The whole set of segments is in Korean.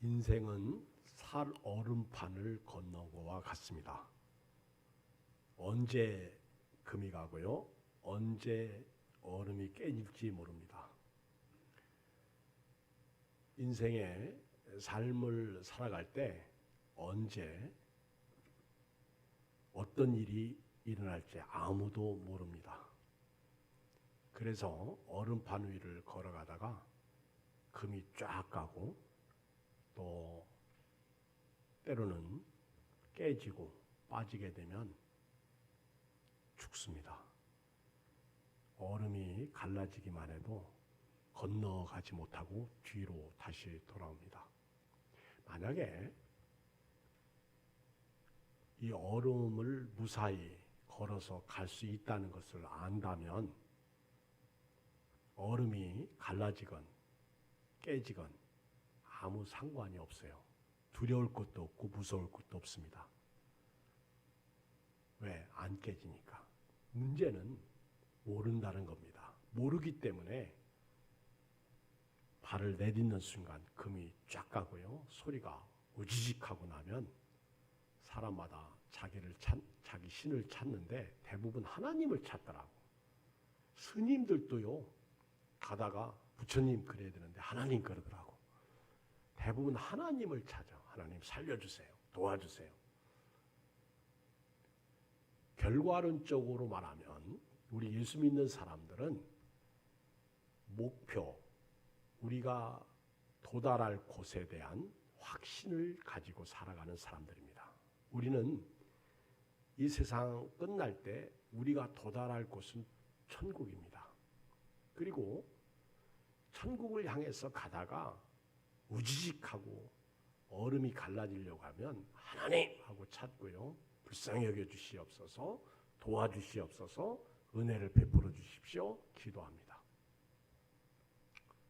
인생은 살 얼음판을 건너온 것과 같습니다. 언제 금이 가고요, 언제 얼음이 깨질지 모릅니다. 인생의 삶을 살아갈 때 언제 어떤 일이 일어날지 아무도 모릅니다. 그래서 얼음판 위를 걸어가다가 금이 쫙 가고 또 때로는 깨지고 빠지게 되면 죽습니다. 얼음이 갈라지기만 해도 건너가지 못하고 뒤로 다시 돌아옵니다. 만약에 이 얼음을 무사히 걸어서 갈 수 있다는 것을 안다면 얼음이 갈라지건 깨지건 아무 상관이 없어요. 두려울 것도 없고 무서울 것도 없습니다. 왜? 안 깨지니까. 문제는 모른다는 겁니다. 모르기 때문에 발을 내딛는 순간 금이 쫙 가고요, 소리가 우지직하고 나면 사람마다 자기 신을 찾는데 대부분 하나님을 찾더라고. 스님들도요, 가다가 부처님 그래야 되는데 하나님 그러더라고. 대부분 하나님을 찾아. 하나님 살려주세요, 도와주세요. 결과론적으로 말하면 우리 예수 믿는 사람들은 목표, 우리가 도달할 곳에 대한 확신을 가지고 살아가는 사람들입니다. 우리는 이 세상 끝날 때 우리가 도달할 곳은 천국입니다. 그리고 천국을 향해서 가다가 우지직하고 얼음이 갈라지려고 하면 하나님 하고 찾고요, 불쌍히 여겨주시옵소서, 도와주시옵소서, 은혜를 베풀어 주십시오, 기도합니다.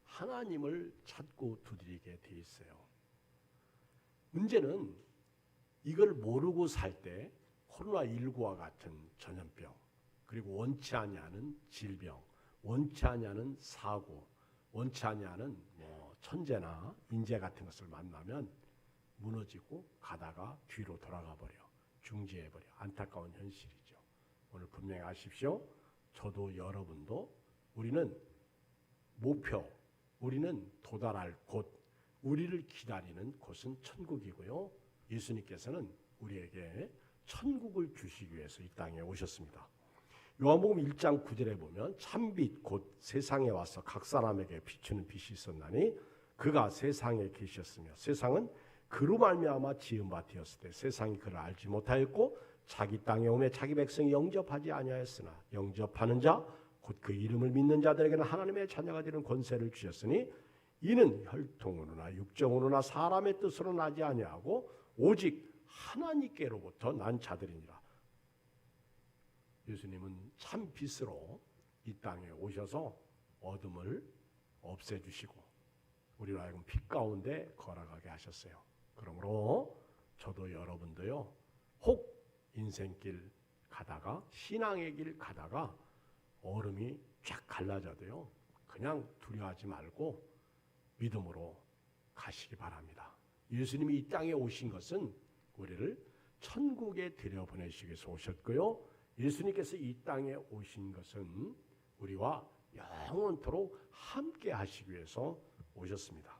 하나님을 찾고 두드리게 돼 있어요. 문제는 이걸 모르고 살 때 코로나19와 같은 전염병, 그리고 원치 아니하는 질병, 원치 아니하는 사고, 원치 아니하는 천재나 인재 같은 것을 만나면 무너지고 가다가 뒤로 돌아가 버려, 중지해버려. 안타까운 현실이죠. 오늘 분명히 아십시오. 저도 여러분도 우리는 목표, 우리는 도달할 곳, 우리를 기다리는 곳은 천국이고요, 예수님께서는 우리에게 천국을 주시기 위해서 이 땅에 오셨습니다. 요한복음 1장 9절에 보면 참빛 곧 세상에 와서 각 사람에게 비추는 빛이 있었나니 그가 세상에 계셨으며 세상은 그로 말미암아 지은 바 되었을 때 세상이 그를 알지 못하였고 자기 땅에 오매 자기 백성이 영접하지 아니하였으나 영접하는 자 곧 그 이름을 믿는 자들에게는 하나님의 자녀가 되는 권세를 주셨으니 이는 혈통으로나 육정으로나 사람의 뜻으로 나지 아니하고 오직 하나님께로부터 난 자들이니라. 예수님은 참 빛으로 이 땅에 오셔서 어둠을 없애주시고 우리로 하여금 빛 가운데 걸어가게 하셨어요. 그러므로 저도 여러분도요, 혹 인생길 가다가, 신앙의 길 가다가 얼음이 쫙 갈라져도요, 그냥 두려워하지 말고 믿음으로 가시기 바랍니다. 예수님이 이 땅에 오신 것은 우리를 천국에 들여보내시기 위해서 오셨고요, 예수님께서 이 땅에 오신 것은 우리와 영원토록 함께 하시기 위해서 오셨습니다.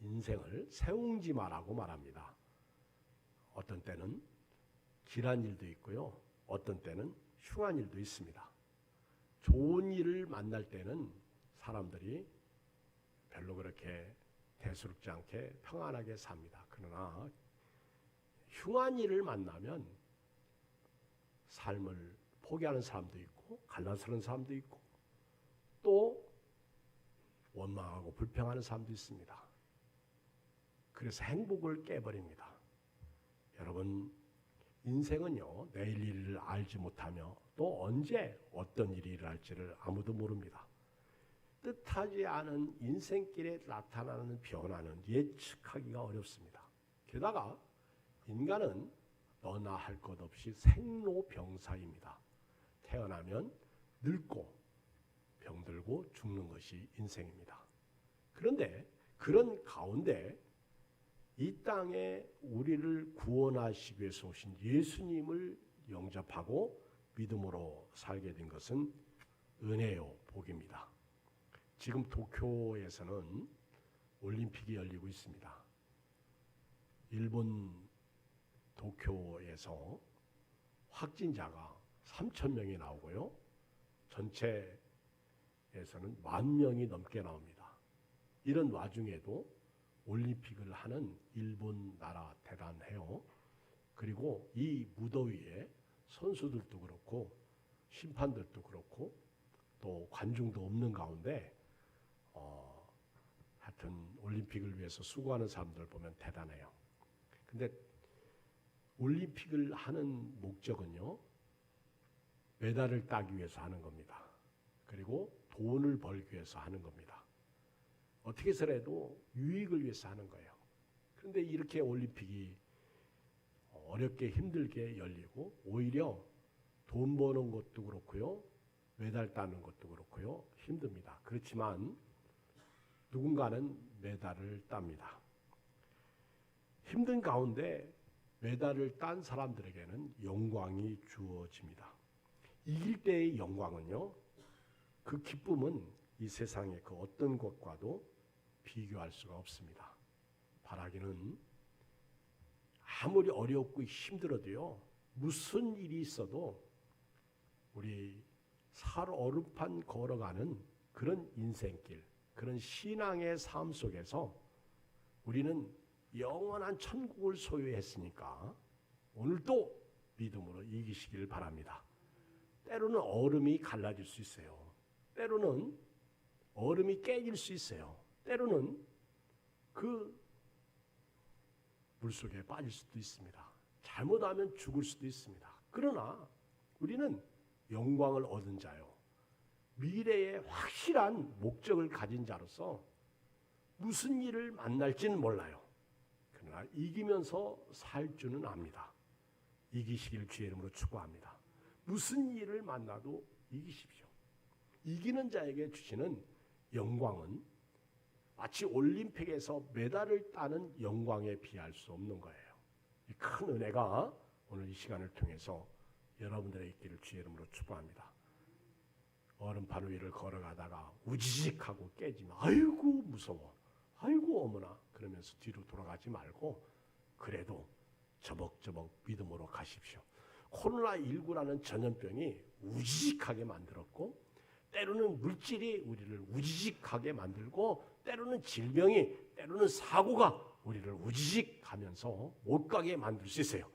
인생을 세웅지마라고 말합니다. 어떤 때는 길한 일도 있고요, 어떤 때는 흉한 일도 있습니다. 좋은 일을 만날 때는 사람들이 별로 그렇게 대수롭지 않게 평안하게 삽니다. 그러나 흉한 일을 만나면 삶을 포기하는 사람도 있고 갈라서는 사람도 있고 또 원망하고 불평하는 사람도 있습니다. 그래서 행복을 깨버립니다. 여러분, 인생은요, 내일 일을 알지 못하며 또 언제 어떤 일이 일어날지를 아무도 모릅니다. 뜻하지 않은 인생길에 나타나는 변화는 예측하기가 어렵습니다. 게다가 인간은 너나 할 것 없이 생로병사입니다. 태어나면 늙고 병들고 죽는 것이 인생입니다. 그런데 그런 가운데 이 땅에 우리를 구원하시기 위해서 오신 예수님을 영접하고 믿음으로 살게 된 것은 은혜요, 복입니다. 지금 도쿄에서는 올림픽이 열리고 있습니다. 일본 도쿄에서 확진자가 3,000명이 나오고요. 전체에서는 10,000명이 넘게 나옵니다. 이런 와중에도 올림픽을 하는 일본 나라 대단해요. 그리고 이 무더위에 선수들도 그렇고 심판들도 그렇고 또 관중도 없는 가운데 하여튼 올림픽을 위해서 수고하는 사람들 보면 대단해요. 근데 올림픽을 하는 목적은요, 메달을 따기 위해서 하는 겁니다. 그리고 돈을 벌기 위해서 하는 겁니다. 어떻게 해서라도 유익을 위해서 하는 거예요. 그런데 이렇게 올림픽이 어렵게 힘들게 열리고 오히려 돈 버는 것도 그렇고요, 메달 따는 것도 그렇고요, 힘듭니다. 그렇지만 누군가는 메달을 땁니다. 힘든 가운데 메달을 딴 사람들에게는 영광이 주어집니다. 이길 때의 영광은요, 그 기쁨은 이 세상의 그 어떤 것과도 비교할 수가 없습니다. 바라기는 아무리 어렵고 힘들어도요, 무슨 일이 있어도 우리 살얼음판 걸어가는 그런 인생길, 그런 신앙의 삶 속에서 우리는 영원한 천국을 소유했으니까 오늘도 믿음으로 이기시기를 바랍니다. 때로는 얼음이 갈라질 수 있어요. 때로는 얼음이 깨질 수 있어요. 때로는 그 물속에 빠질 수도 있습니다. 잘못하면 죽을 수도 있습니다. 그러나 우리는 영광을 얻은 자요, 미래에 확실한 목적을 가진 자로서 무슨 일을 만날지는 몰라요. 그러나 이기면서 살 줄은 압니다. 이기시길 주의 이름으로 축복합니다. 무슨 일을 만나도 이기십시오. 이기는 자에게 주시는 영광은 마치 올림픽에서 메달을 따는 영광에 비할 수 없는 거예요. 이 큰 은혜가 오늘 이 시간을 통해서 여러분들의 있기를 주의 이름으로 축복합니다. 얼음판 위를 걸어가다가 우지직하고 깨지면 아이고 무서워, 아이고 어머나 그러면서 뒤로 돌아가지 말고 그래도 저벅저벅 믿음으로 가십시오. 코로나19라는 전염병이 우지직하게 만들었고, 때로는 물질이 우리를 우지직하게 만들고, 때로는 질병이, 때로는 사고가 우리를 우지직하면서 못 가게 만들 수 있어요.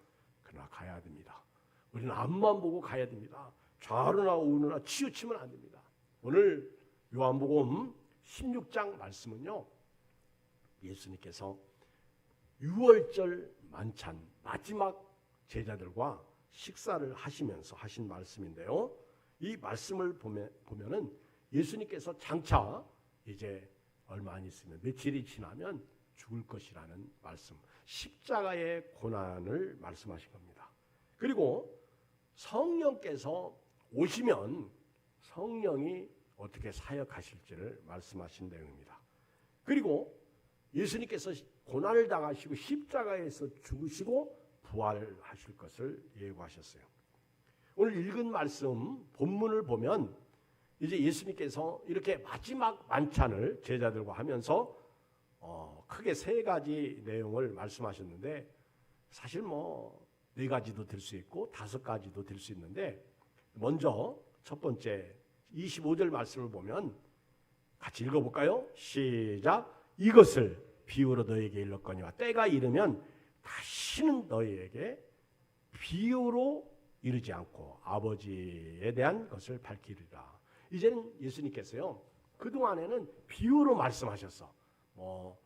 그러나 가야 됩니다. 우리는 앞만 보고 가야 됩니다. 좌로나 우로나 치우치면 안 됩니다. 오늘 요한복음 16장 말씀은요, 예수님께서 6월절 만찬 마지막 제자들과 식사를 하시면서 하신 말씀인데요. 이 말씀을 보면은 예수님께서 장차 이제 얼마 안 있으면 며칠이 지나면 죽을 것이라는 말씀, 십자가의 고난을 말씀하신 겁니다. 그리고 성령께서 오시면 성령이 어떻게 사역하실지를 말씀하신 내용입니다. 그리고 예수님께서 고난을 당하시고 십자가에서 죽으시고 부활하실 것을 예고하셨어요. 오늘 읽은 말씀 본문을 보면 이제 예수님께서 이렇게 마지막 만찬을 제자들과 하면서 크게 세 가지 내용을 말씀하셨는데, 사실 네 가지도 될 수 있고 5가지도 될 수 있는데, 먼저 첫 번째 25절 말씀을 보면 같이 읽어볼까요? 시작. 이것을 비유로 너에게 일렀거니와 때가 이르면 다시는 너희에게 비유로 이르지 않고 아버지에 대한 것을 밝히리라. 이제는 예수님께서요, 그동안에는 비유로 말씀하셨어.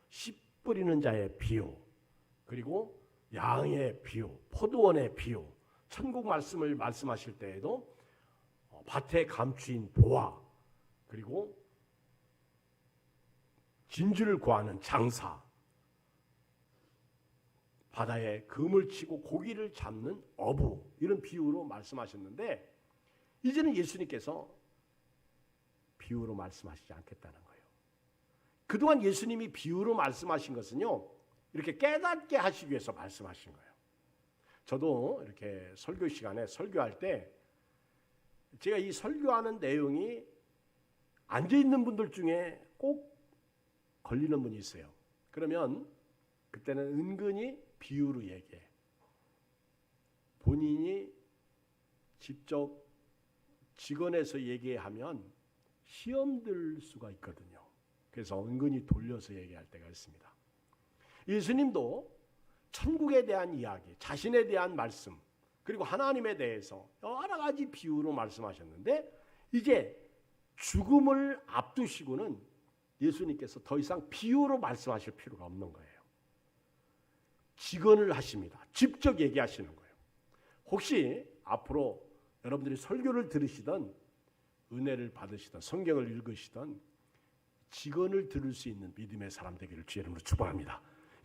씨 뿌리는 자의 비유, 그리고 양의 비유, 포도원의 비유, 천국 말씀을 말씀하실 때에도 밭에 감추인 보화, 그리고 진주를 구하는 장사, 바다에 금을 치고 고기를 잡는 어부, 이런 비유로 말씀하셨는데, 이제는 예수님께서 비유로 말씀하시지 않겠다는 거예요. 그동안 예수님이 비유로 말씀하신 것은요, 이렇게 깨닫게 하시기 위해서 말씀하신 거예요. 저도 이렇게 설교 시간에 설교할 때 제가 이 설교하는 내용이 앉아있는 분들 중에 꼭 걸리는 분이 있어요. 그러면 그때는 은근히 비유로 얘기해. 본인이 직접 직원에서 얘기하면 시험 들 수가 있거든요. 그래서 은근히 돌려서 얘기할 때가 있습니다. 예수님도 천국에 대한 이야기, 자신에 대한 말씀, 그리고 하나님에 대해서 여러 가지 비유로 말씀하셨는데 이제 죽음을 앞두시고는 예수님께서 더 이상 비유로 말씀하실 필요가 없는 거예요. 직언을 하십니다. 직접 얘기하시는 거예요. 혹시 앞으로 여러분들이 설교를 들으시던 은혜를 받으시던 성경을 읽으시던 직언을 들을 수 있는 믿음의 사람 되기를 주의 이름으로 축복합니다.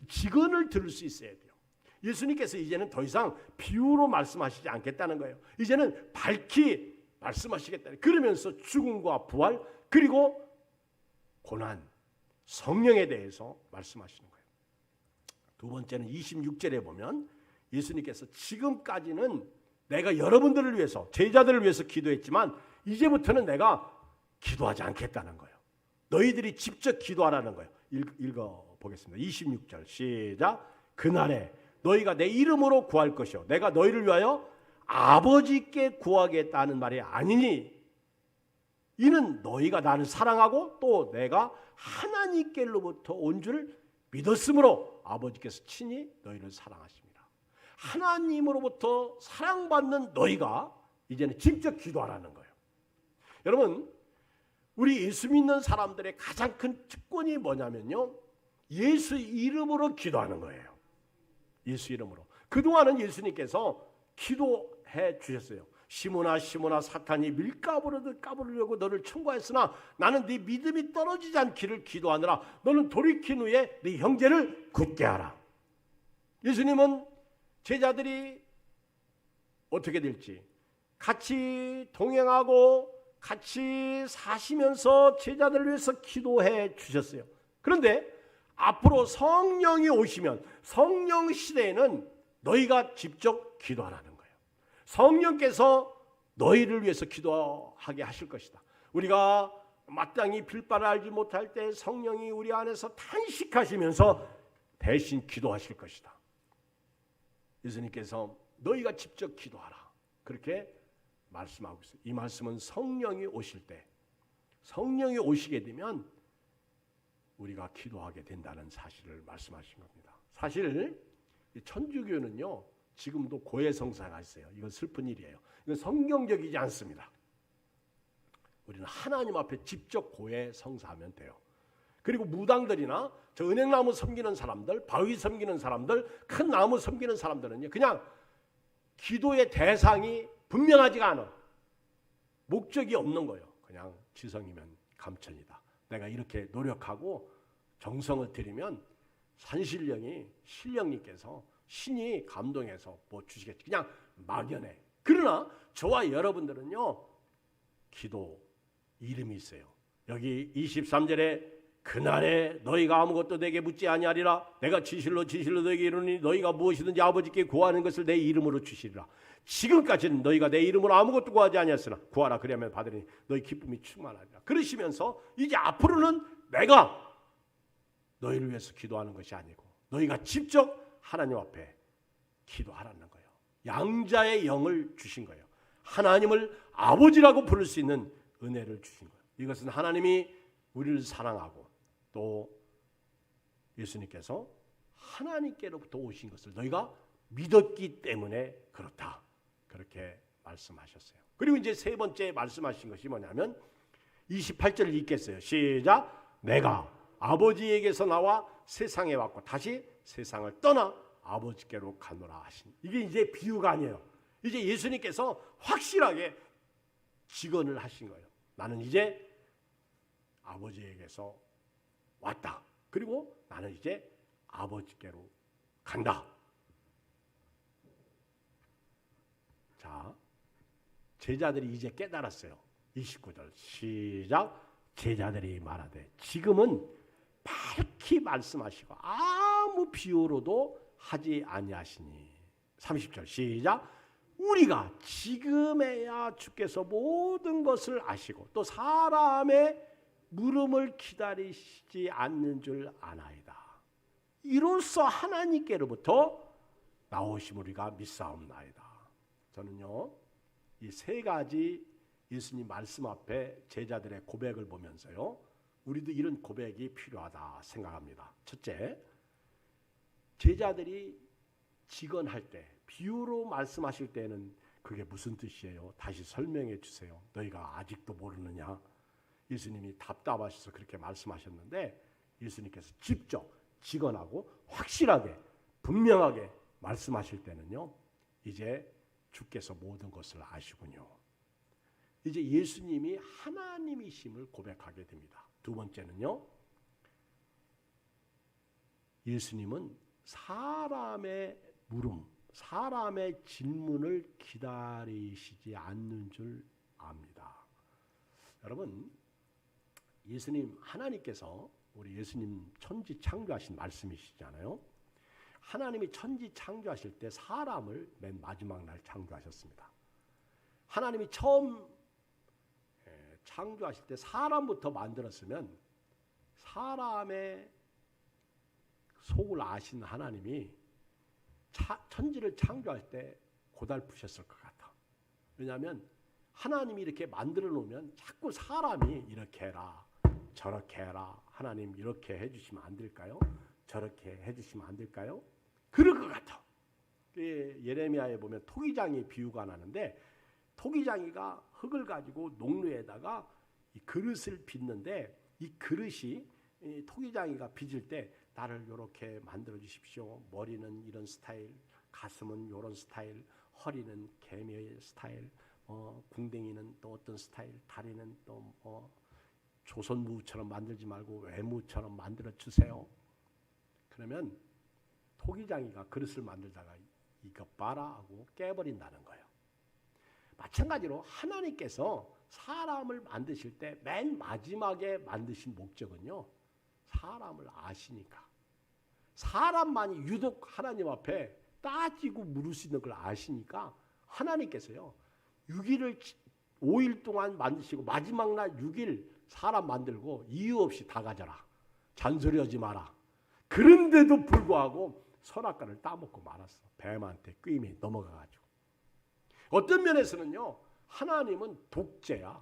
직언을 들을 수 있어야 돼요. 예수님께서 이제는 더 이상 비유로 말씀하시지 않겠다는 거예요. 이제는 밝히 말씀하시겠다. 그러면서 죽음과 부활 그리고 고난, 성령에 대해서 말씀하시는 거예요. 두 번째는 26절에 보면 예수님께서 지금까지는 내가 여러분들을 위해서 제자들을 위해서 기도했지만 이제부터는 내가 기도하지 않겠다는 거예요. 너희들이 직접 기도하라는 거예요. 읽어보겠습니다. 26절 시작. 그날에 너희가 내 이름으로 구할 것이요 내가 너희를 위하여 아버지께 구하겠다는 말이 아니니 이는 너희가 나를 사랑하고 또 내가 하나님께로부터 온 줄 믿었으므로 아버지께서 친히 너희를 사랑하십니다. 하나님으로부터 사랑받는 너희가 이제는 직접 기도하라는 거예요. 여러분, 우리 예수 믿는 사람들의 가장 큰 특권이 뭐냐면요, 예수 이름으로 기도하는 거예요. 예수 이름으로. 그동안은 예수님께서 기도해 주셨어요. 시몬아 시몬아 사탄이 밀가부르듯 까부르려고 너를 청구했으나 나는 네 믿음이 떨어지지 않기를 기도하느라 너는 돌이킨 후에 네 형제를 굳게 하라. 예수님은 제자들이 어떻게 될지 같이 동행하고 같이 사시면서 제자들을 위해서 기도해 주셨어요. 그런데 앞으로 성령이 오시면 성령 시대에는 너희가 직접 기도하라는 거예요. 성령께서 너희를 위해서 기도하게 하실 것이다. 우리가 마땅히 빌바를 알지 못할 때 성령이 우리 안에서 탄식하시면서 대신 기도하실 것이다. 예수님께서 너희가 직접 기도하라. 그렇게 말씀하고 있어요. 이 말씀은 성령이 오실 때, 성령이 오시게 되면 우리가 기도하게 된다는 사실을 말씀하신 겁니다. 사실 천주교는요, 지금도 고해성사가 있어요. 이건 슬픈 일이에요. 이건 성경적이지 않습니다. 우리는 하나님 앞에 직접 고해성사하면 돼요. 그리고 무당들이나 저 은행나무 섬기는 사람들, 바위 섬기는 사람들, 큰 나무 섬기는 사람들은요, 그냥 기도의 대상이 분명하지가 않아. 목적이 없는 거예요. 그냥 지성이면 감천이다. 내가 이렇게 노력하고 정성을 들이면 산신령이 신령님께서 신이 감동해서 뭐 주시겠지. 그냥 막연해. 그러나 저와 여러분들은요, 기도 이름이 있어요. 여기 23절에 그날에 너희가 아무것도 내게 묻지 아니하리라. 내가 진실로 너에게 이르노니 너희가 무엇이든지 아버지께 구하는 것을 내 이름으로 주시리라. 지금까지는 너희가 내 이름으로 아무것도 구하지 아니하였으나 구하라 그리하면 받으리니 너희 기쁨이 충만하리라. 그러시면서 이제 앞으로는 내가 너희를 위해서 기도하는 것이 아니고 너희가 직접 하나님 앞에 기도하라는 거예요. 양자의 영을 주신 거예요. 하나님을 아버지라고 부를 수 있는 은혜를 주신 거예요. 이것은 하나님이 우리를 사랑하고 또 예수님께서 하나님께로부터 오신 것을 너희가 믿었기 때문에 그렇다. 그렇게 말씀하셨어요. 그리고 이제 세 번째 말씀하신 것이 뭐냐면 28절을 읽겠어요. 시작. 내가 아버지에게서 나와 세상에 왔고 다시 세상을 떠나 아버지께로 가노라 하신. 이게 이제 비유가 아니에요. 이제 예수님께서 확실하게 직언을 하신 거예요. 나는 이제 아버지에게서 왔다. 그리고 나는 이제 아버지께로 간다. 자, 제자들이 이제 깨달았어요. 29절 시작. 제자들이 말하되 지금은 밝히 말씀하시고 아무 비유로도 하지 아니하시니. 30절 시작. 우리가 지금에야 주께서 모든 것을 아시고 또 사람의 물음을 기다리시지 않는 줄 아나이다. 이로써 하나님께로부터 나오심 우리가 믿사옵나이다. 저는요, 이 세 가지 예수님 말씀 앞에 제자들의 고백을 보면서요, 우리도 이런 고백이 필요하다 생각합니다. 첫째, 제자들이 직언할 때, 비유로 말씀하실 때는 그게 무슨 뜻이에요? 다시 설명해 주세요. 너희가 아직도 모르느냐? 예수님이 답답하셔서 그렇게 말씀하셨는데 예수님께서 직접 직언하고 확실하게 분명하게 말씀하실 때는요, 이제 주께서 모든 것을 아시군요. 이제 예수님이 하나님이심을 고백하게 됩니다. 두 번째는요, 예수님은 사람의 물음, 사람의 질문을 기다리시지 않는 줄 압니다. 여러분, 예수님 하나님께서 우리 예수님 천지 창조하신 말씀이시잖아요. 하나님이 천지 창조하실 때 사람을 맨 마지막 날 창조하셨습니다. 하나님이 처음 창조하실 때 사람부터 만들었으면 사람의 속을 아신 하나님이 천지를 창조할 때 고달프셨을 것 같아. 왜냐하면 하나님이 이렇게 만들어 놓으면 자꾸 사람이 이렇게 해라 저렇게 해라, 하나님 이렇게 해주시면 안 될까요? 저렇게 해주시면 안 될까요? 그럴 것 같아. 예레미야에 보면 토기장이 비유가 나는데, 토기장이가 흙을 가지고 농루에다가 이 그릇을 빚는데, 이 그릇이 토기장이가 빚을 때 나를 이렇게 만들어 주십시오. 머리는 이런 스타일, 가슴은 이런 스타일, 허리는 개미의 스타일, 궁뎅이는 또 어떤 스타일, 다리는 또 조선무처럼 만들지 말고 외무처럼 만들어 주세요. 그러면 토기장이가 그릇을 만들다가 이것 봐라 하고 깨버린다는 거예요. 마찬가지로 하나님께서 사람을 만드실 때 맨 마지막에 만드신 목적은요, 사람을 아시니까. 사람만이 유독 하나님 앞에 따지고 물을 수 있는 걸 아시니까 하나님께서요, 6일을 5일 동안 만드시고 마지막 날 6일 사람 만들고 이유 없이 다 가져라, 잔소리하지 마라. 그런데도 불구하고 선악과를 따먹고 말았어. 뱀한테 꾀임이 넘어가가지고. 어떤 면에서는요, 하나님은 독재야.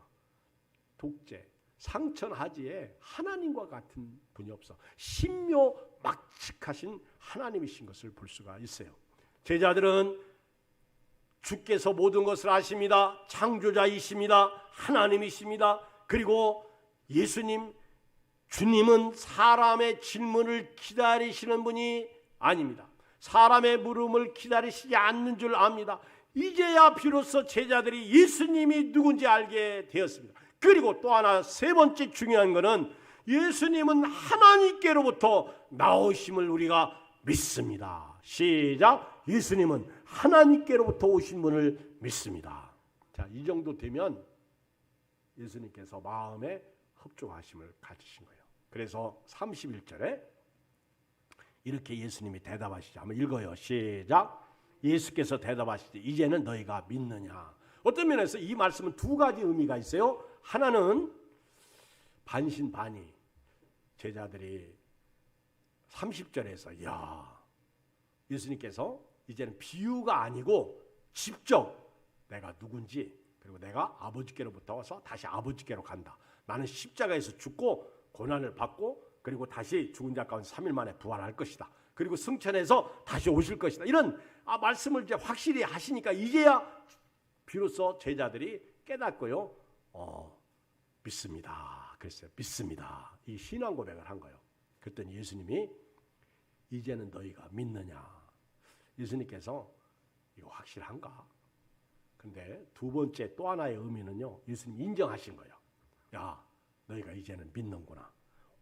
독재. 상천하지에 하나님과 같은 분이 없어. 신묘막측하신 하나님이신 것을 볼 수가 있어요. 제자들은 주께서 모든 것을 아십니다. 창조자이십니다. 하나님이십니다. 그리고 예수님, 주님은 사람의 질문을 기다리시는 분이 아닙니다. 사람의 물음을 기다리시지 않는 줄 압니다. 이제야 비로소 제자들이 예수님이 누군지 알게 되었습니다. 그리고 또 하나 세 번째 중요한 것은 예수님은 하나님께로부터 나오심을 우리가 믿습니다. 시작. 예수님은 하나님께로부터 오신 분을 믿습니다. 자, 이 정도 되면 예수님께서 마음에 흡족하심을 가지신 거예요. 그래서 31절에 이렇게 예수님이 대답하시죠. 한번 읽어요. 시작. 예수께서 대답하시되 이제는 너희가 믿느냐. 어떤 면에서 이 말씀은 두 가지 의미가 있어요. 하나는 반신반의. 제자들이 30절에서 야, 예수님께서 이제는 비유가 아니고 직접 내가 누군지, 그리고 내가 아버지께로부터 와서 다시 아버지께로 간다. 나는 십자가에서 죽고 고난을 받고 그리고 다시 죽은 자 가운데 3일 만에 부활할 것이다. 그리고 승천해서 다시 오실 것이다. 이런 말씀을 이제 확실히 하시니까 이제야 비로소 제자들이 깨닫고요. 믿습니다. 그랬어요. 믿습니다. 이 신앙 고백을 한 거예요. 그랬더니 예수님이 이제는 너희가 믿느냐. 예수님께서 이거 확실한가? 근데 두 번째 또 하나의 의미는요, 예수님 인정하신 거예요. 야, 너희가 이제는 믿는구나.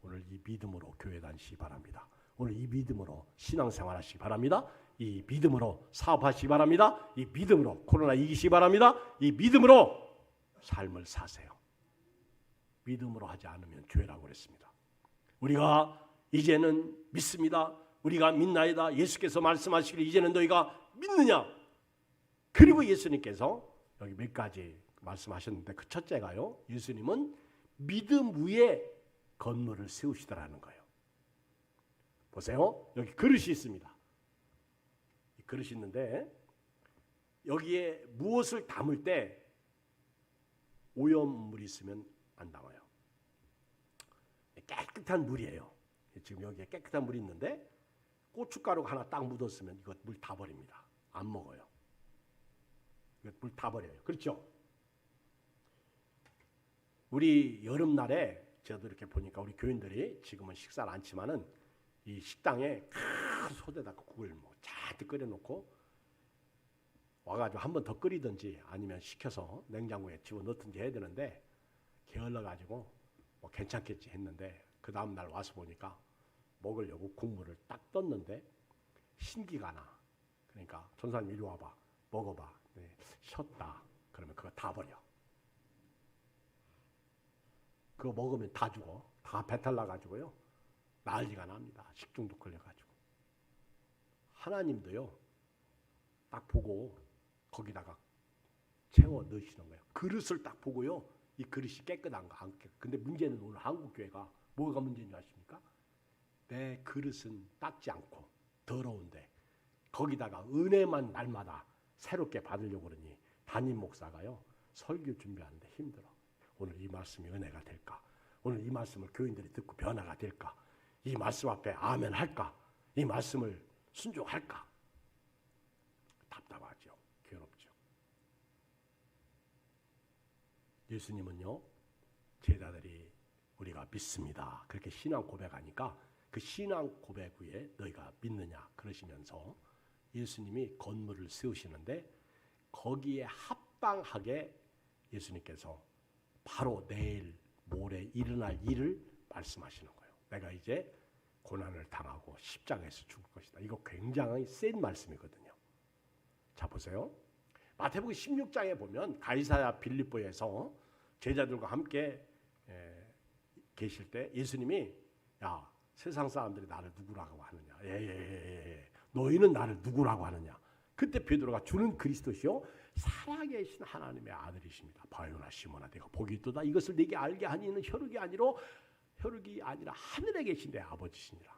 오늘 이 믿음으로 교회 다니시기 바랍니다. 오늘 이 믿음으로 신앙생활 하시기 바랍니다. 이 믿음으로 사업하시기 바랍니다. 이 믿음으로 코로나 이기시기 바랍니다. 이 믿음으로 삶을 사세요. 믿음으로 하지 않으면 교회라고 그랬습니다. 우리가 이제는 믿습니다. 우리가 믿나이다. 예수께서 말씀하시기를 이제는 너희가 믿느냐. 그리고 예수님께서 여기 몇 가지 말씀하셨는데 그 첫째가요, 예수님은 믿음 위에 건물을 세우시더라는 거예요. 보세요. 여기 그릇이 있습니다. 이 그릇이 있는데 여기에 무엇을 담을 때 오염물이 있으면 안 나와요. 깨끗한 물이에요. 지금 여기에 깨끗한 물이 있는데 고춧가루가 하나 딱 묻었으면 이것 물 다 버립니다. 안 먹어요. 이것 물 다 버려요. 그렇죠? 우리 여름날에 저도 이렇게 보니까 우리 교인들이 지금은 식사를 않지만은 이 식당에 큰 솥에다가 국을 뭐 잔뜩 끓여놓고 와가지고 한 번 더 끓이든지 아니면 식혀서 냉장고에 집어넣든지 해야 되는데 게을러가지고 뭐 괜찮겠지 했는데 그 다음날 와서 보니까 먹으려고 국물을 딱 떴는데 신기가 나. 그러니까 전사님 이리 와봐. 먹어봐. 네, 쉬었다. 그러면 그거 다 버려. 그거 먹으면 다 죽어. 다 배탈 나가지고요. 난리가 납니다. 식중독 걸려가지고. 하나님도요. 딱 보고 거기다가 채워 넣으시는 거예요. 그릇을 딱 보고요. 이 그릇이 깨끗한가 안 깨끗. 근데 문제는 오늘 한국교회가 뭐가 문제인 줄 아십니까? 내 그릇은 닦지 않고 더러운데 거기다가 은혜만 날마다 새롭게 받으려고 그러니 담임 목사가요. 설교 준비하는데 힘들어. 오늘 이 말씀이 은혜가 될까? 오늘 이 말씀을 교인들이 듣고 변화가 될까? 이 말씀 앞에 아멘 할까? 이 말씀을 순종할까? 답답하죠. 괴롭죠. 예수님은요. 제자들이 우리가 믿습니다. 그렇게 신앙 고백하니까 그 신앙 고백 위에 너희가 믿느냐 그러시면서 예수님이 건물을 세우시는데 거기에 합당하게 예수님께서 바로 내일 모레 일어날 일을 말씀하시는 거예요. 내가 이제 고난을 당하고 십자가에서 죽을 것이다. 이거 굉장히 센 말씀이거든요. 자 보세요. 마태복음 16장에 보면 가이사랴 빌립보에서 제자들과 함께 계실 때 예수님이 야 세상 사람들이 나를 누구라고 하느냐. 예. 너희는 나를 누구라고 하느냐. 그때 베드로가 주는 그리스도시요 살아계신 하나님의 아들이십니다. 바요나 시몬아 내가 복이 있도다. 이것을 네게 알게 하니 이는 혈육이 아니라 하늘에 계신 내 아버지시니라.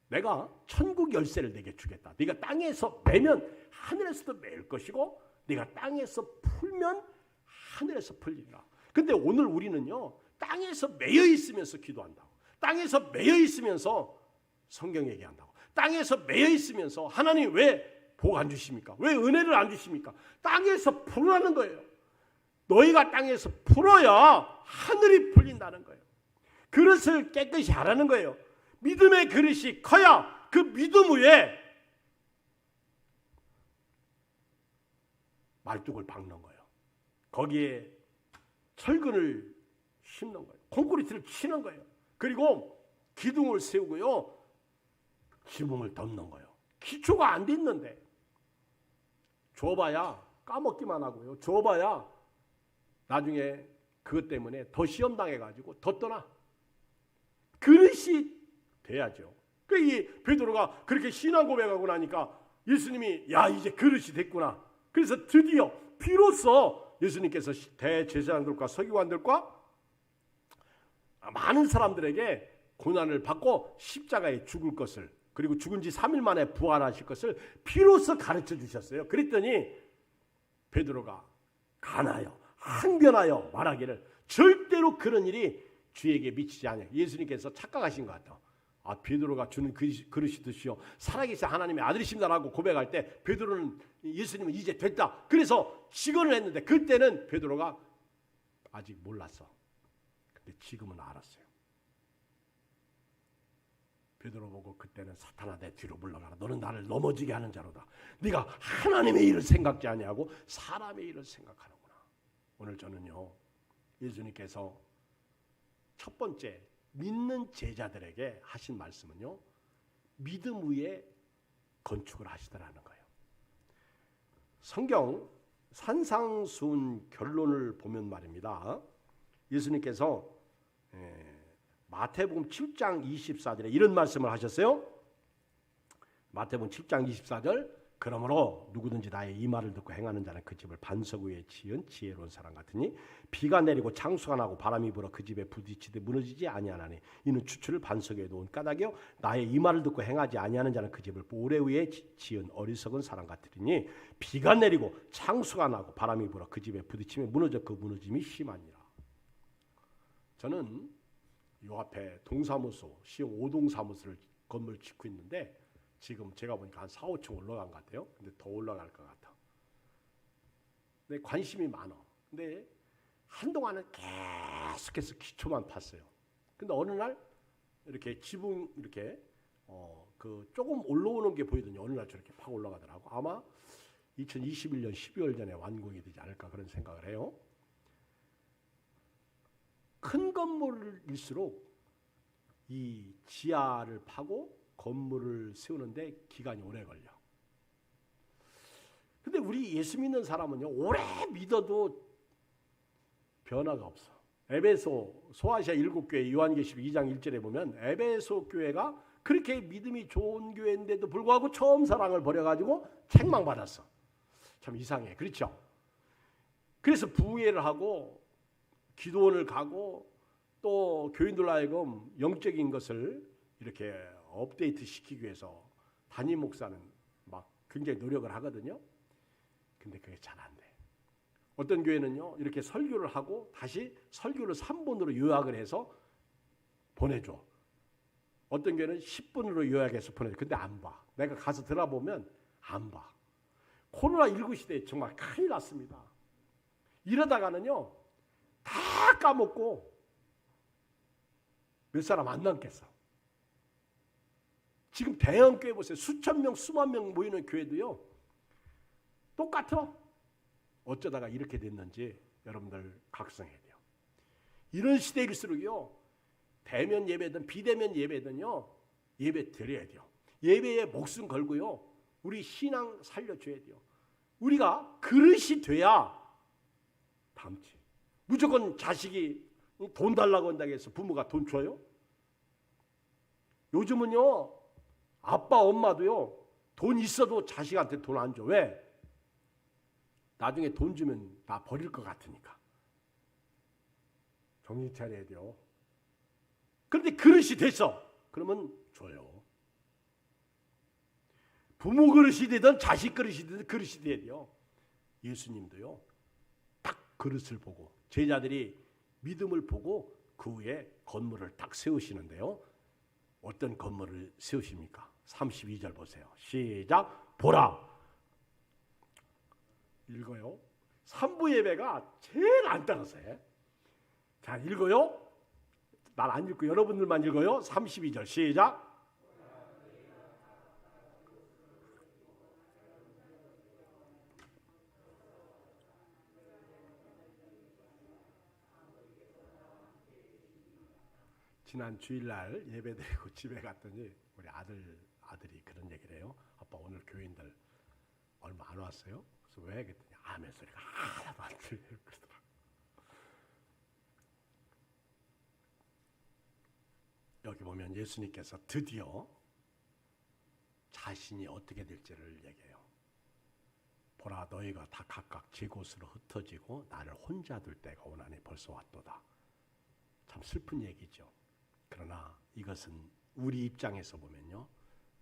내가 천국 열쇠를 네게 주겠다. 네가 땅에서 매면 하늘에서도 매일 것이고 네가 땅에서 풀면 하늘에서 풀리리라. 근데 오늘 우리는요. 땅에서 매여 있으면서 기도한다고. 땅에서 매여 있으면서 성경 얘기한다고. 땅에서 매여 있으면서 하나님 왜 복 안 주십니까? 왜 은혜를 안 주십니까? 땅에서 풀라는 거예요. 너희가 땅에서 풀어야 하늘이 풀린다는 거예요. 그릇을 깨끗이 하라는 거예요. 믿음의 그릇이 커야 그 믿음 위에 말뚝을 박는 거예요. 거기에 철근을 심는 거예요. 콘크리트를 치는 거예요. 그리고 기둥을 세우고요. 지붕을 덮는 거예요. 기초가 안 돼 있는데 줘봐야 까먹기만 하고요. 줘봐야 나중에 그것 때문에 더 시험 당해가지고 더 떠나. 그릇이 돼야죠. 이 베드로가 그렇게 신앙 고백하고 나니까 예수님이 야 이제 그릇이 됐구나. 그래서 드디어 비로소 예수님께서 대제사장들과 서기관들과 많은 사람들에게 고난을 받고 십자가에 죽을 것을 그리고 죽은 지 3일 만에 부활하실 것을 비로소 가르쳐 주셨어요. 그랬더니 베드로가 간하여 항변하여 말하기를 절대로 그런 일이 주에게 미치지 않아요. 예수님께서 착각하신 것 같아요. 아 베드로가 주는 그릇이 드시오 살아계신 하나님의 아들이십니다라고 고백할 때 베드로는 예수님은 이제 됐다. 그래서 시건을 했는데 그때는 베드로가 아직 몰랐어. 근데 지금은 알았어요. 베드로 보고 그때는 사탄아 내 뒤로 물러가라. 너는 나를 넘어지게 하는 자로다. 네가 하나님의 일을 생각지 아니하고 사람의 일을 생각하는구나. 오늘 저는요. 예수님께서 첫 번째 믿는 제자들에게 하신 말씀은요. 믿음 위에 건축을 하시더라는 거예요. 성경 산상수훈 결론을 보면 말입니다. 예수님께서 마태복음 7장 24절에 이런 말씀을 하셨어요. 마태복음 7장 24절 그러므로 누구든지 나의 이 말을 듣고 행하는 자는 그 집을 반석 위에 지은 지혜로운 사람 같으니 비가 내리고 창수가 나고 바람이 불어 그 집에 부딪히되 무너지지 아니하나니 이는 추추를 반석 위에 놓은 까닭이요 나의 이 말을 듣고 행하지 아니하는 자는 그 집을 모래 위에 지은 어리석은 사람 같으니 비가 내리고 창수가 나고 바람이 불어 그 집에 부딪히면 무너져 그 무너짐이 심하니라. 저는 요 앞에 동사무소 시흥 5동 사무소를 건물 짓고 있는데 지금 제가 보니까 한 4, 5층 올라간 것 같아요. 근데 더 올라갈 것 같아. 근데 관심이 많아. 근데 한동안은 계속해서 기초만 팠어요. 근데 어느 날 이렇게 지붕 이렇게 그 조금 올라오는 게 보이더니 어느 날 저렇게 팍 올라가더라고. 아마 2021년 12월 전에 완공이 되지 않을까 그런 생각을 해요. 큰 건물일수록 이 지하를 파고 건물을 세우는데 기간이 오래 걸려. 근데 우리 예수 믿는 사람은요, 오래 믿어도 변화가 없어. 에베소 소아시아 7교회 요한계시록 2장 1절에 보면 에베소 교회가 그렇게 믿음이 좋은 교회인데도 불구하고 처음 사랑을 버려가지고 책망받았어. 참 이상해. 그렇죠? 그래서 부흥회를 하고 기도원을 가고 또 교인들 하여금 영적인 것을 이렇게 업데이트 시키기 위해서 담임 목사는 막 굉장히 노력을 하거든요. 근데 그게 잘 안 돼. 어떤 교회는요, 이렇게 설교를 하고 다시 설교를 3분으로 요약을 해서 보내줘. 어떤 교회는 10분으로 요약해서 보내줘. 근데 안 봐. 내가 가서 들어보면 안 봐. 코로나19 시대에 정말 큰일 났습니다. 이러다가는요, 다 까먹고 몇 사람 안 남겠어. 지금 대형 교회 보세요. 수천 명, 수만 명 모이는 교회도요. 똑같아. 어쩌다가 이렇게 됐는지 여러분들 각성해야 돼요. 이런 시대일수록요. 대면 예배든 비대면 예배든요. 예배 드려야 돼요. 예배에 목숨 걸고요. 우리 신앙 살려줘야 돼요. 우리가 그릇이 돼야 담지. 무조건 자식이 돈 달라고 한다고 해서 부모가 돈 줘요? 요즘은요. 아빠 엄마도요. 돈 있어도 자식한테 돈 안 줘. 왜? 나중에 돈 주면 나 버릴 것 같으니까. 정신 차려야 돼요. 그런데 그릇이 됐어. 그러면 줘요. 부모 그릇이 되든 자식 그릇이 되든 그릇이 돼야 돼요. 예수님도요. 딱 그릇을 보고 제자들이 믿음을 보고 그 위에 건물을 딱 세우시는데요. 어떤 건물을 세우십니까? 32절 보세요. 시작. 보라. 읽어요. 3부 예배가 제일 안 따라서 해. 자, 읽어요. 난 안 읽고 여러분들만 읽어요. 32절 시작. 지난 주일날 예배드리고 집에 갔더니 우리 아들이 그런 얘기를 해요. 아빠 오늘 교인들 얼마 안 왔어요? 그래서 왜? 그랬더니 아멘 소리가 하나도 안 들려요. 그러더라고요. 여기 보면 예수님께서 드디어 자신이 어떻게 될지를 얘기해요. 보라 너희가 다 각각 제 곳으로 흩어지고 나를 혼자 둘 때가 오나니 벌써 왔도다. 참 슬픈 얘기죠. 그러나 이것은 우리 입장에서 보면요.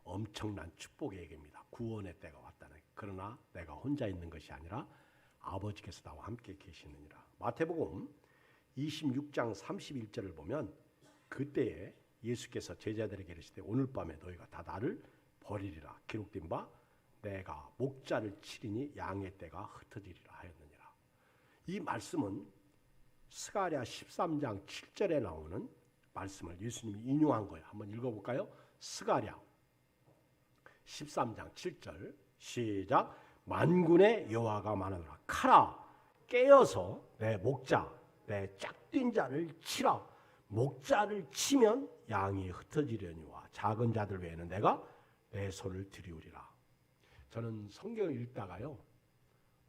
엄청난 축복의 얘기입니다. 구원의 때가 왔다는. 그러나 내가 혼자 있는 것이 아니라 아버지께서 나와 함께 계시느니라. 마태복음 26장 31절을 보면 그때에 예수께서 제자들에게 이르시되 오늘 밤에 너희가 다 나를 버리리라. 기록된 바 내가 목자를 치리니 양의 떼가 흩어지리라 하였느니라. 이 말씀은 스가랴 13장 7절에 나오는 말씀을 예수님이 인용한 거예요. 한번 읽어볼까요? 스가랴 13장 7절 시작. 만군의 여호와가 말하노라. 카라 깨어서 내 목자 내 짝뛴 자를 치라. 목자를 치면 양이 흩어지려니와 작은 자들 외에는 내가 내 손을 들이우리라. 저는 성경을 읽다가요.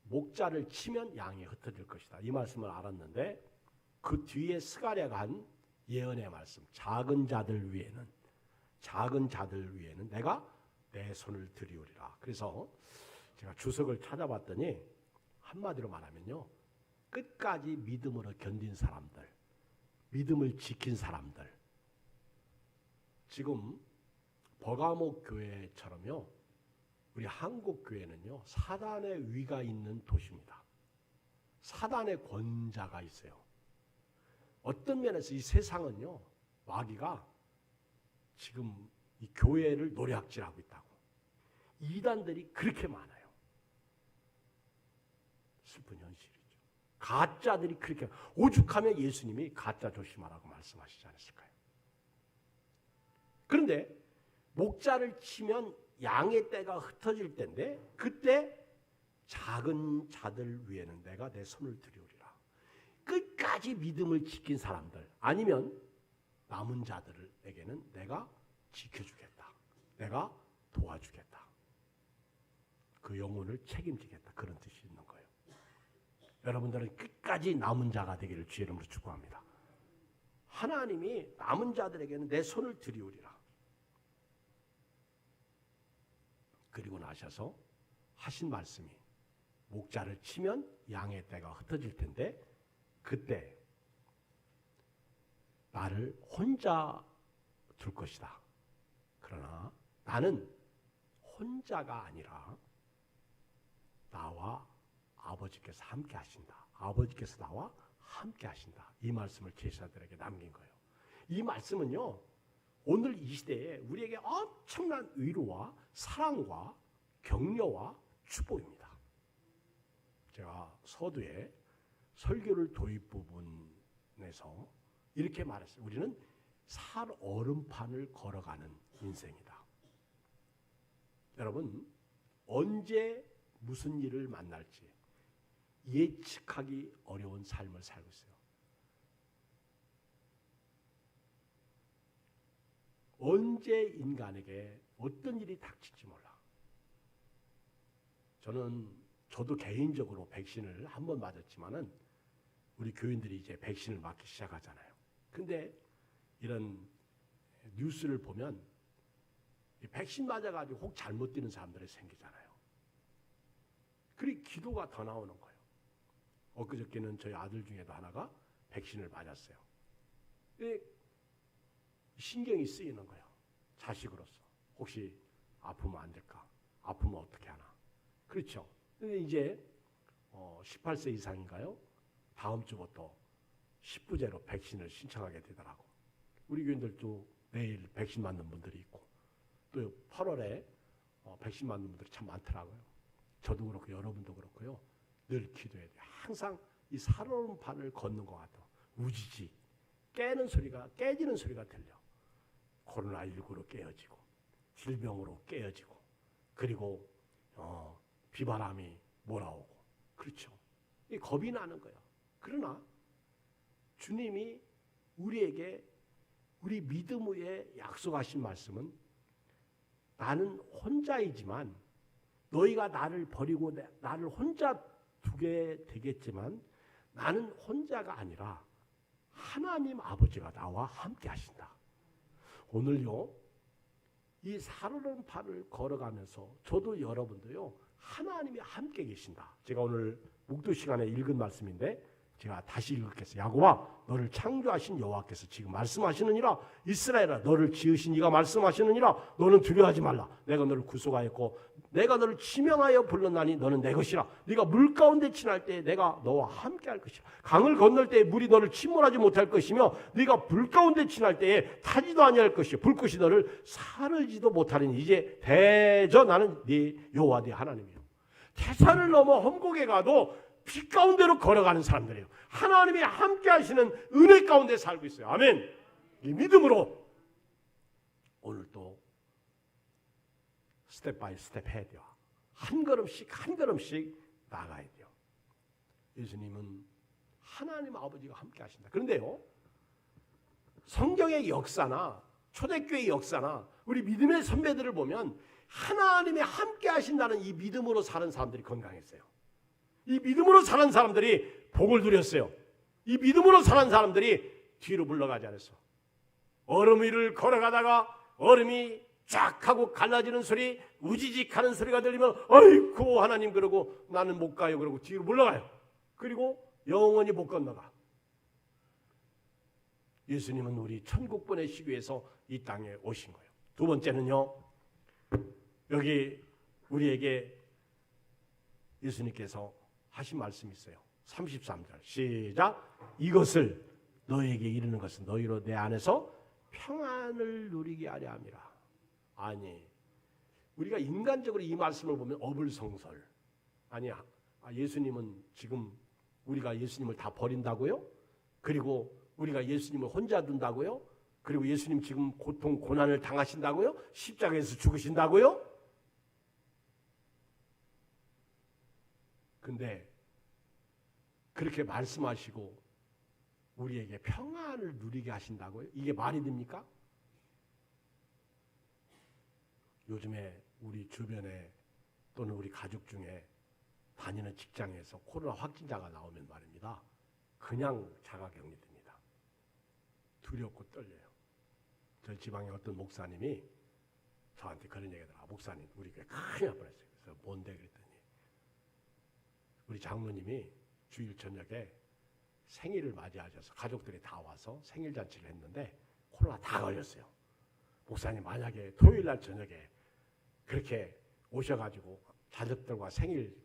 목자를 치면 양이 흩어질 것이다. 이 말씀을 알았는데 그 뒤에 스가랴가 한 예언의 말씀. 작은 자들 위에는 내가 내 손을 들이우리라. 그래서 제가 주석을 찾아봤더니 한마디로 말하면요, 끝까지 믿음으로 견딘 사람들, 믿음을 지킨 사람들, 지금 버가모 교회처럼요, 우리 한국 교회는요, 사단의 위가 있는 도시입니다. 사단의 권자가 있어요. 어떤 면에서 이 세상은요, 마귀가 지금 이 교회를 노략질하고 있다고. 이단들이 그렇게 많아요. 슬픈 현실이죠. 가짜들이 그렇게, 오죽하면 예수님이 가짜 조심하라고 말씀하시지 않았을까요? 그런데 목자를 치면 양의 떼가 흩어질 때인데, 그때 작은 자들 위에는 내가 내 손을 들이우리라. 끝까지 믿음을 지킨 사람들, 아니면 남은 자들에게는 내가 지켜주겠다. 내가 도와주겠다. 그 영혼을 책임지겠다. 그런 뜻이 있는 거예요. 여러분들은 끝까지 남은 자가 되기를 주의 이름으로 축복합니다. 하나님이 남은 자들에게는 내 손을 들이우리라. 그리고 나셔서 하신 말씀이, 목자를 치면 양의 떼가 흩어질 텐데 그때 나를 혼자 둘 것이다. 그러나 나는 혼자가 아니라 나와 아버지께서 함께 하신다. 아버지께서 나와 함께 하신다. 이 말씀을 제자들에게 남긴 거예요. 이 말씀은요, 오늘 이 시대에 우리에게 엄청난 위로와 사랑과 격려와 축복입니다. 제가 서두에 설교를 도입 부분에서 이렇게 말했어요. 우리는 살 얼음판을 걸어가는 인생이다. 여러분, 언제 무슨 일을 만날지 예측하기 어려운 삶을 살고 있어요. 언제 인간에게 어떤 일이 닥칠지 몰라. 저도 개인적으로 백신을 한 번 맞았지만은 우리 교인들이 이제 백신을 맞기 시작하잖아요. 근데 이런 뉴스를 보면 백신 맞아가지고 혹 잘못 뛰는 사람들이 생기잖아요. 그리고 기도가 더 나오는 거예요. 엊그저께는 저희 아들 중에도 하나가 백신을 맞았어요. 신경이 쓰이는 거예요. 자식으로서. 혹시 아프면 안 될까? 아프면 어떻게 하나? 그렇죠. 근데 이제 18세 이상인가요? 다음 주부터 10부제로 백신을 신청하게 되더라고. 우리 교인들도 내일 백신 맞는 분들이 있고, 또 8월에 백신 맞는 분들이 참 많더라고요. 저도 그렇고 여러분도 그렇고요. 늘 기도해야 돼요. 항상 이 살얼음 판을 걷는 것 같아. 우지지 깨지는 소리가 들려. 코로나19로 깨어지고, 질병으로 깨어지고, 그리고 비바람이 몰아오고, 그렇죠. 이 겁이 나는 거예요. 그러나 주님이 우리에게 우리 믿음 위에 약속하신 말씀은, 나는 혼자이지만 너희가 나를 버리고 나를 혼자 두게 되겠지만 나는 혼자가 아니라 하나님 아버지가 나와 함께 하신다. 오늘요, 이 살얼음판을 걸어가면서 저도 여러분도요, 하나님이 함께 계신다. 제가 오늘 묵도 시간에 읽은 말씀인데 제가 다시 읽겠어요. 야곱아, 너를 창조하신 여호와께서 지금 말씀하시느니라. 이스라엘아, 너를 지으신 이가 말씀하시느니라. 너는 두려워하지 말라. 내가 너를 구속하였고 내가 너를 지명하여 불렀나니 너는 내 것이라. 네가 물 가운데 지날 때에 내가 너와 함께 할 것이라. 강을 건널 때에 물이 너를 침몰하지 못할 것이며 네가 불 가운데 지날 때에 타지도 아니할 것이요 불꽃이 너를 사르지도 못하리니 이제 대저 나는 네 여호와 네 하나님이요. 태산을 넘어 험곡에 가도 빛 가운데로 걸어가는 사람들이에요. 하나님이 함께 하시는 은혜 가운데 살고 있어요. 아멘. 이 믿음으로 오늘 또 스텝 바이 스텝 해야 돼요. 한 걸음씩 나가야 돼요. 예수님은 하나님 아버지가 함께 하신다. 그런데요, 성경의 역사나 초대교회의 역사나 우리 믿음의 선배들을 보면 하나님이 함께 하신다는 이 믿음으로 사는 사람들이 건강했어요. 이 믿음으로 사는 사람들이 복을 누렸어요. 이 믿음으로 사는 사람들이 뒤로 물러가지 않았어. 얼음 위를 걸어가다가 얼음이 쫙 하고 갈라지는 소리, 우지직 하는 소리가 들리면 어이쿠 하나님 그러고 나는 못 가요 그러고 뒤로 물러가요. 그리고 영원히 못 건너가. 예수님은 우리 천국 보내시기 위해서 이 땅에 오신 거예요. 두 번째는요, 여기 우리에게 예수님께서 하신 말씀이 있어요. 33절 시작. 이것을 너에게 이르는 것은 너희로 내 안에서 평안을 누리게 하려 함이라. 아니, 우리가 인간적으로 이 말씀을 보면 어불성설. 아니야, 예수님은 지금 우리가 예수님을 다 버린다고요? 그리고 우리가 예수님을 혼자 둔다고요? 그리고 예수님 지금 고통 고난을 당하신다고요? 십자가에서 죽으신다고요? 근데 그렇게 말씀하시고 우리에게 평안을 누리게 하신다고요? 이게 말이 됩니까? 요즘에 우리 주변에 또는 우리 가족 중에 다니는 직장에서 코로나 확진자가 나오면 말입니다. 그냥 자가격리됩니다. 두렵고 떨려요. 저희 지방의 어떤 목사님이 저한테 그런 얘기를 하더라고요. 목사님, 우리 교회 큰일 날 뻔했어요. 그래서 뭔데 그랬더니 우리 장로님이 주일 저녁에 생일을 맞이하셔서 가족들이 다 와서 생일 잔치를 했는데 코로나 다 걸렸어요. 목사님 만약에 토요일 날 저녁에 그렇게 오셔가지고 자녀들과 생일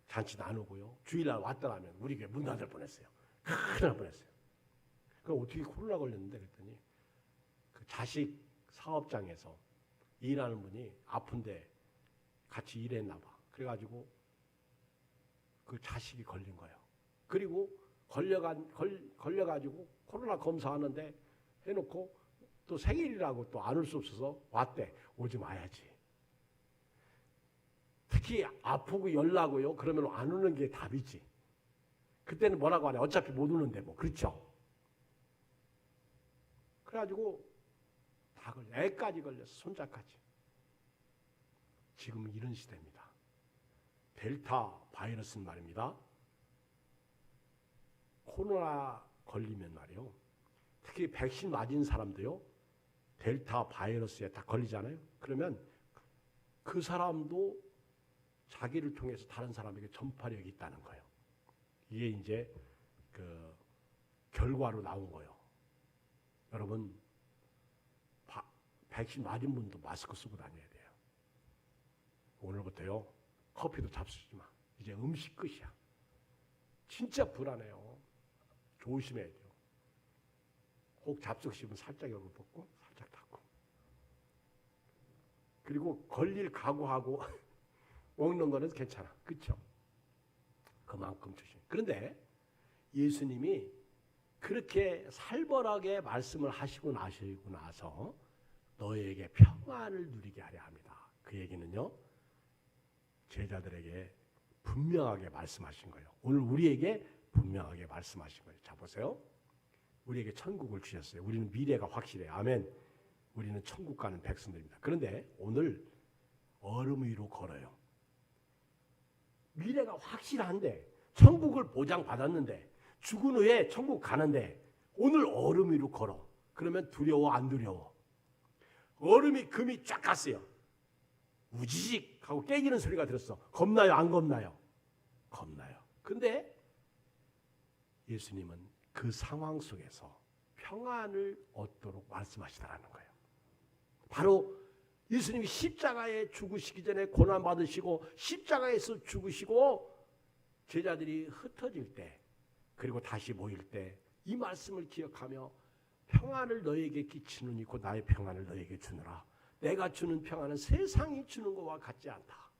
잔치 나누고요. 주일날 왔더라면 우리 교회 문 닫을 뻔했어요. 큰일 날 뻔했어요. 그럼 어떻게 코로나 걸렸는데 그랬더니 그 자식 사업장에서 일하는 분이 아픈데 같이 일했나 봐. 그래가지고 그 자식이 걸린 거예요. 그리고 걸려가지고 코로나 검사하는데 해놓고 또 생일이라고 또 안 올 수 없어서 왔대. 오지 마야지. 특히 아프고 열나고요. 그러면 안 오는 게 답이지. 그때는 뭐라고 하냐. 어차피 못 오는데 뭐. 그렇죠. 그래가지고 다 걸려. 애까지 걸렸어. 손자까지. 지금 이런 시대입니다. 델타 바이러스는 말입니다. 코로나 걸리면 말이요. 특히 백신 맞은 사람도요. 델타 바이러스에 다 걸리잖아요. 그러면 그 사람도 자기를 통해서 다른 사람에게 전파력이 있다는 거예요. 이게 이제 그 결과로 나온 거예요. 여러분 백신 맞은 분도 마스크 쓰고 다녀야 돼요. 오늘부터요. 커피도 잡수지 마. 이제 음식 끝이야. 진짜 불안해요. 조심해야 돼요. 혹 잡수 씹으면 살짝 얼굴 벗고 살짝 닫고. 그리고 걸릴 각오하고 먹는 거는 괜찮아. 그렇죠? 그만큼 조심. 그런데 예수님이 그렇게 살벌하게 말씀을 하시고 나서 너에게 평안을 누리게 하려 합니다. 그 얘기는요. 제자들에게 분명하게 말씀하신 거예요. 오늘 우리에게 분명하게 말씀하신 거예요. 자 보세요. 우리에게 천국을 주셨어요. 우리는 미래가 확실해요. 아멘. 우리는 천국 가는 백성들입니다. 그런데 오늘 얼음 위로 걸어요. 미래가 확실한데 천국을 보장받았는데 죽은 후에 천국 가는데 오늘 얼음 위로 걸어. 그러면 두려워 안 두려워? 얼음이 금이 쫙 갔어요. 우지직 하고 깨지는 소리가 들었어. 겁나요? 안 겁나요? 겁나요. 근데 예수님은 그 상황 속에서 평안을 얻도록 말씀하시더라는 거예요. 바로 예수님이 십자가에 죽으시기 전에 고난받으시고 십자가에서 죽으시고 제자들이 흩어질 때 그리고 다시 모일 때 이 말씀을 기억하며 평안을 너에게 끼치느니 곧 나의 평안을 너에게 주느라. 내가 주는 평안은 세상이 주는 것과 같지 않다.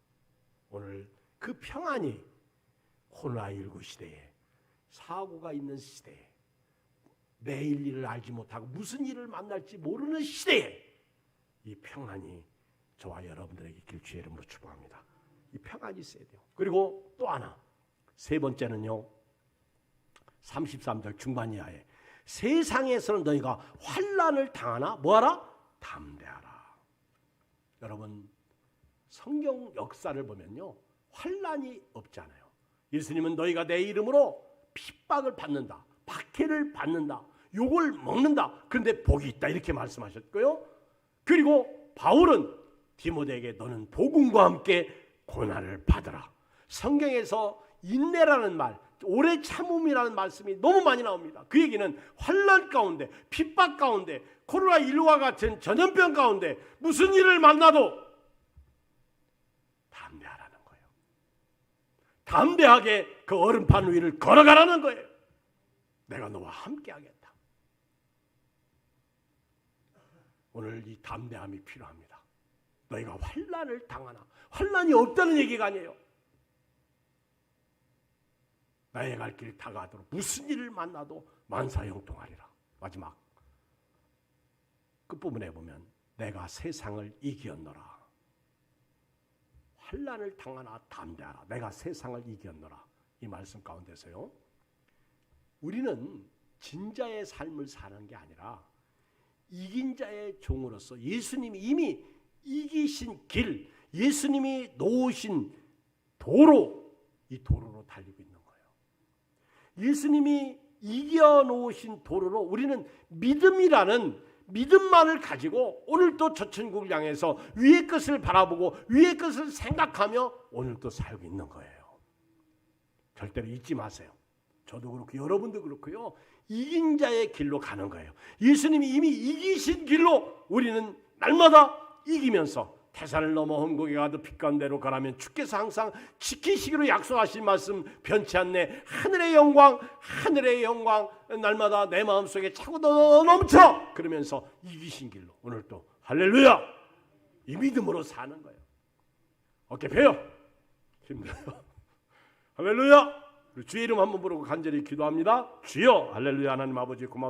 오늘 그 평안이 코로나19 시대에 사고가 있는 시대에 내일 일을 알지 못하고 무슨 일을 만날지 모르는 시대에 이 평안이 저와 여러분들에게 길 주의 이름으로 축복합니다. 이 평안이 있어야 돼요. 그리고 또 하나 세 번째는요. 33절 중반 이하에 세상에서는 너희가 환난을 당하나 뭐하라? 담대하라. 여러분 성경 역사를 보면요. 환난이 없잖아요. 예수님은 너희가 내 이름으로 핍박을 받는다. 박해를 받는다. 욕을 먹는다. 그런데 복이 있다. 이렇게 말씀하셨고요. 그리고 바울은 디모데에게 너는 복음과 함께 고난을 받으라. 성경에서 인내라는 말, 오래 참음이라는 말씀이 너무 많이 나옵니다. 그 얘기는 환난 가운데, 핍박 가운데, 코로나19와 같은 전염병 가운데 무슨 일을 만나도 담대하라는 거예요. 담대하게 그 얼음판 위를 걸어가라는 거예요. 내가 너와 함께 하겠다. 오늘 이 담대함이 필요합니다. 너희가 환난을 당하나. 환난이 없다는 얘기가 아니에요. 나의 갈 길 다가도록 무슨 일을 만나도 만사형통하리라. 마지막 끝부분에 보면 내가 세상을 이기었노라. 환난을 당하나 담대하라. 내가 세상을 이기었노라. 이 말씀 가운데서요. 우리는 진자의 삶을 사는 게 아니라 이긴 자의 종으로서 예수님이 이미 이기신 길, 예수님이 놓으신 도로, 이 도로로 달리고 있는 거예요. 예수님이 이겨놓으신 도로로 우리는 믿음이라는 믿음만을 가지고 오늘도 저 천국을 향해서 위의 것을 바라보고 위의 것을 생각하며 오늘도 살고 있는 거예요. 절대로 잊지 마세요. 저도 그렇고 여러분도 그렇고요. 이긴 자의 길로 가는 거예요. 예수님이 이미 이기신 길로 우리는 날마다 이기면서 태산을 넘어 험곡에 가도 빛가운데로 가라면 주께서 항상 지키시기로 약속하신 말씀 변치 않네. 하늘의 영광 날마다 내 마음속에 차고 넘쳐. 그러면서 이기신 길로 오늘도 할렐루야 이 믿음으로 사는 거예요. 어깨 펴요. 힘들어요. 할렐루야. 주의 이름 한번 부르고 간절히 기도합니다. 주여. 할렐루야. 하나님 아버지 고맙습니다.